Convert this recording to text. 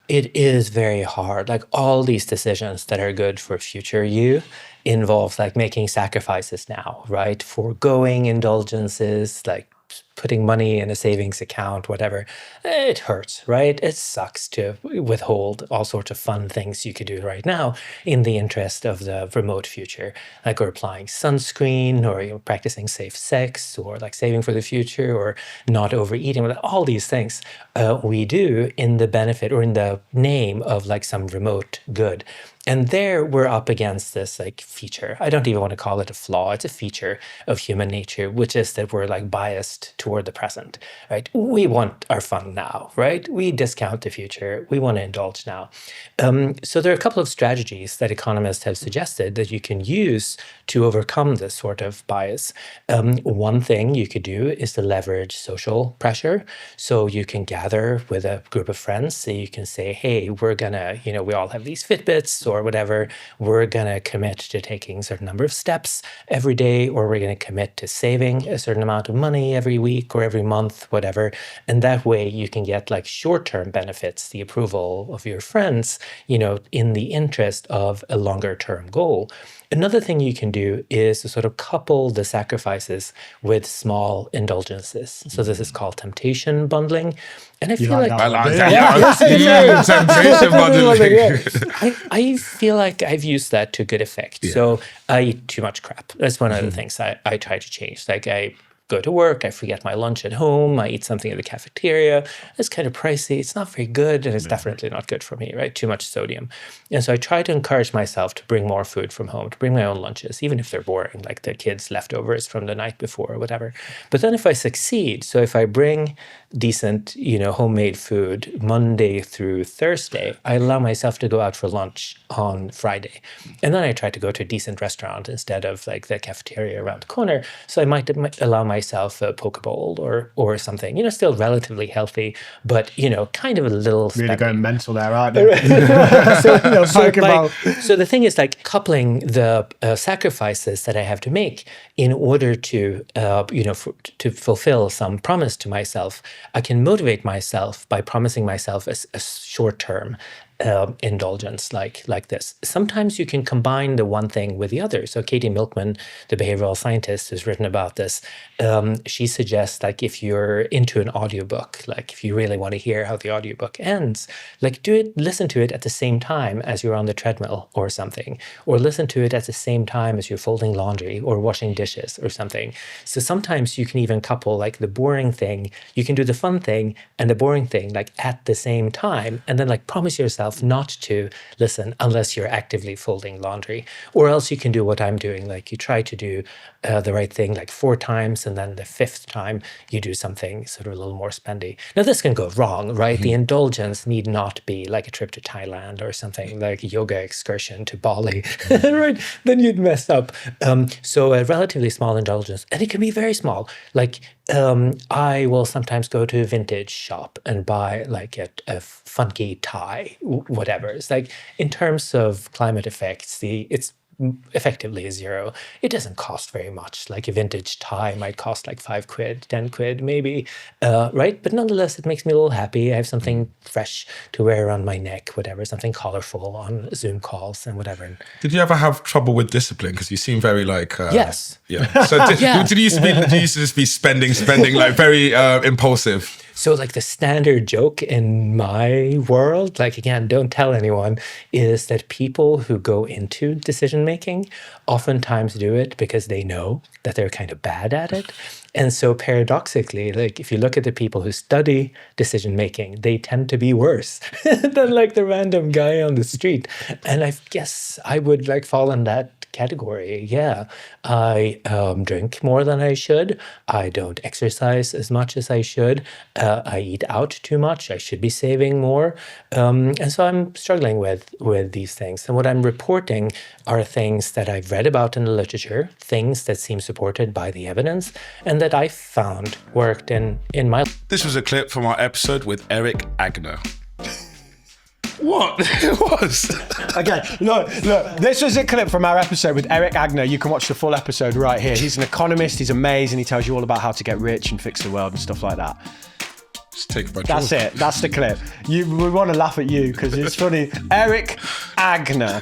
It is very hard. Like all these decisions that are good for future you involves like making sacrifices now, right? Foregoing indulgences, like putting money in a savings account, whatever. It hurts, right? It sucks to withhold all sorts of fun things you could do right now in the interest of the remote future, like we're applying sunscreen or practicing safe sex or like saving for the future or not overeating. All these things we do in the benefit or in the name of like some remote good. And there we're up against this like feature. I don't even want to call it a flaw. It's a feature of human nature, which is that we're like biased toward the present, right? We want our fun now, right? We discount the future. We want to indulge now. So there are a couple of strategies that economists have suggested that you can use to overcome this sort of bias. One thing you could do is to leverage social pressure. So you can gather with a group of friends. So you can say, hey, we're gonna, we all have these Fitbits or whatever. We're gonna commit to taking a certain number of steps every day, or we're gonna commit to saving a certain amount of money every week or every month, whatever. And that way you can get like short-term benefits, the approval of your friends, in the interest of a longer-term goal. Another thing you can do is to sort of couple the sacrifices with small indulgences. So this is called temptation bundling. And I feel like temptation bundling. I feel like I've used that to good effect. Yeah. So I eat too much crap. That's one of the things I try to change. Like I go to work, I forget my lunch at home, I eat something at the cafeteria. It's kind of pricey. It's not very good, and it's definitely not good for me, right? Too much sodium. And so I try to encourage myself to bring more food from home, to bring my own lunches, even if they're boring, like the kids' leftovers from the night before or whatever. But then if I succeed, so if I bring decent, homemade food Monday through Thursday, I allow myself to go out for lunch on Friday. And then I try to go to a decent restaurant instead of like the cafeteria around the corner. So I might allow myself a poke bowl or something, still relatively healthy, but, kind of a little really spending. going mental there, aren't you? So the thing is like coupling the sacrifices that I have to make in order to, to fulfill some promise to myself. I can motivate myself by promising myself a short-term indulgence like this. Sometimes you can combine the one thing with the other. So Katie Milkman, the behavioral scientist who's written about this, she suggests like if you're into an audiobook, like if you really want to hear how the audiobook ends, like listen to it at the same time as you're on the treadmill or something, or listen to it at the same time as you're folding laundry or washing dishes or something. So sometimes you can even couple like the boring thing, you can do the fun thing and the boring thing like at the same time, and then like promise yourself not to listen unless you're actively folding laundry. Or else you can do what I'm doing, like you try to do the right thing like 4 times, and then the 5th time you do something sort of a little more spendy. Now this can go wrong, right? Mm-hmm. The indulgence need not be like a trip to Thailand or something like a yoga excursion to Bali, right? Then you'd mess up. So a relatively small indulgence, and it can be very small. Like I will sometimes go to a vintage shop and buy like a funky tie, whatever. It's like in terms of climate effects, it's effectively 0. It doesn't cost very much. Like a vintage tie might cost like 5 quid, 10 quid maybe, right? But nonetheless, it makes me a little happy. I have something fresh to wear around my neck, whatever, something colorful on Zoom calls and whatever. Did you ever have trouble with discipline? Because you seem very like... Yes. Yeah. So did you used to just be spending, like very impulsive? So like the standard joke in my world, like again, don't tell anyone, is that people who go into decision making oftentimes do it because they know that they're kind of bad at it. And so paradoxically, like if you look at the people who study decision making, they tend to be worse than like the random guy on the street. And I guess I would like fall in that category. Yeah, I drink more than I should. I don't exercise as much as I should. I eat out too much. I should be saving more. And so I'm struggling with these things. And what I'm reporting are things that I've read about in the literature, things that seem supported by the evidence, and that I found worked in my... This was a clip from our episode with Eric Agner. What? It was. Okay, look, this was a clip from our episode with Eric Agner. You can watch the full episode right here. He's an economist, he's amazing, he tells you all about how to get rich and fix the world and stuff like that. Just take my That's it. That's the clip. We want to laugh at you because it's funny. Eric Agner.